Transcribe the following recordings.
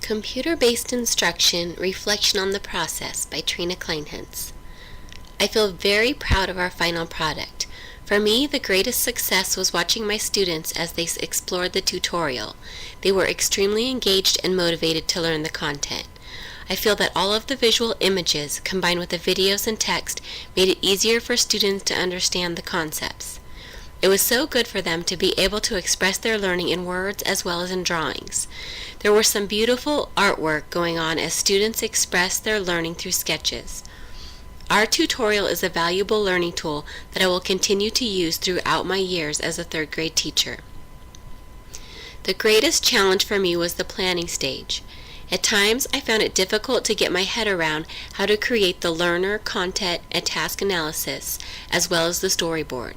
Computer-Based Instruction, Reflection on the Process by Trina Kleinhans. I feel very proud of our final product. For me, the greatest success was watching my students as they explored the tutorial. They were extremely engaged and motivated to learn the content. I feel that all of the visual images, combined with the videos and text, made it easier for students to understand the concepts. It was so good for them to be able to express their learning in words as well as in drawings. There were some beautiful artwork going on as students expressed their learning through sketches. Our tutorial is a valuable learning tool that I will continue to use throughout my years as a third grade teacher. The greatest challenge for me was the planning stage. At times, I found it difficult to get my head around how to create the learner, content, and task analysis, as well as the storyboard.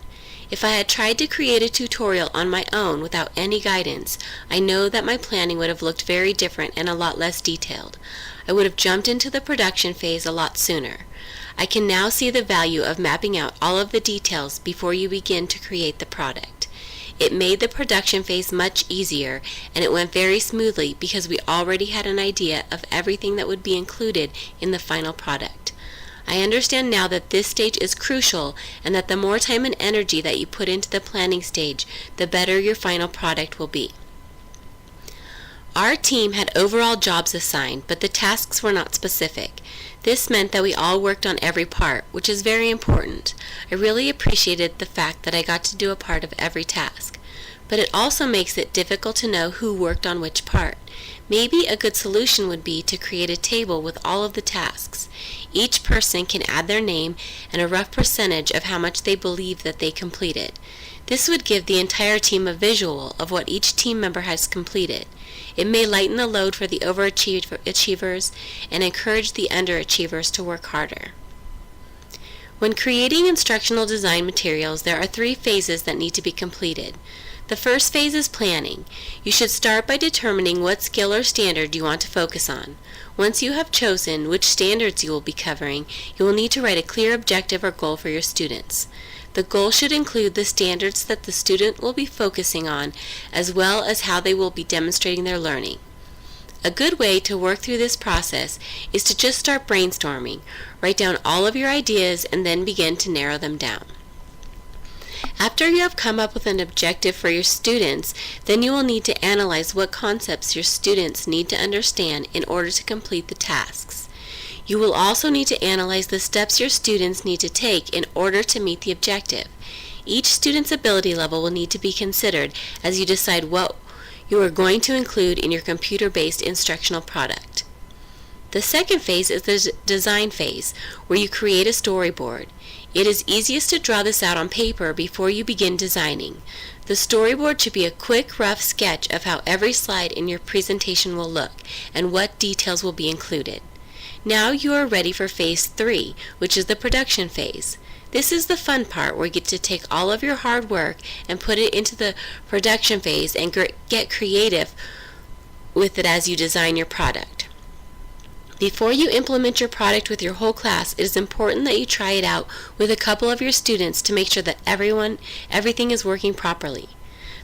If I had tried to create a tutorial on my own without any guidance, I know that my planning would have looked very different and a lot less detailed. I would have jumped into the production phase a lot sooner. I can now see the value of mapping out all of the details before you begin to create the product. It made the production phase much easier, and it went very smoothly because we already had an idea of everything that would be included in the final product. I understand now that this stage is crucial and that the more time and energy that you put into the planning stage, the better your final product will be. Our team had overall jobs assigned, but the tasks were not specific. This meant that we all worked on every part, which is very important. I really appreciated the fact that I got to do a part of every task. But it also makes it difficult to know who worked on which part. Maybe a good solution would be to create a table with all of the tasks. Each person can add their name and a rough percentage of how much they believe that they completed. This would give the entire team a visual of what each team member has completed. It may lighten the load for the overachievers and encourage the underachievers to work harder. When creating instructional design materials, there are 3 phases that need to be completed. The first phase is planning. You should start by determining what skill or standard you want to focus on. Once you have chosen which standards you will be covering, you will need to write a clear objective or goal for your students. The goal should include the standards that the student will be focusing on, as well as how they will be demonstrating their learning. A good way to work through this process is to just start brainstorming. Write down all of your ideas and then begin to narrow them down. After you have come up with an objective for your students, then you will need to analyze what concepts your students need to understand in order to complete the tasks. You will also need to analyze the steps your students need to take in order to meet the objective. Each student's ability level will need to be considered as you decide what you are going to include in your computer-based instructional product. The second phase is the design phase, where you create a storyboard. It is easiest to draw this out on paper before you begin designing. The storyboard should be a quick, rough sketch of how every slide in your presentation will look and what details will be included. Now you are ready for phase 3, which is the production phase. This is the fun part where you get to take all of your hard work and put it into the production phase and get creative with it as you design your product. Before you implement your product with your whole class, it is important that you try it out with a couple of your students to make sure that everything is working properly.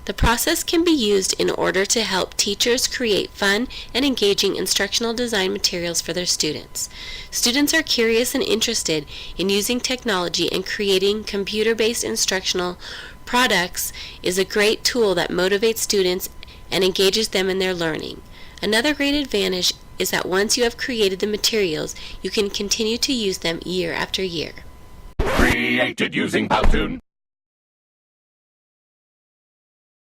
The process can be used in order to help teachers create fun and engaging instructional design materials for their students. Students are curious and interested in using technology, and creating computer-based instructional products is a great tool that motivates students and engages them in their learning. Another great advantage is that once you have created the materials, you can continue to use them year after year. Created using Powtoon.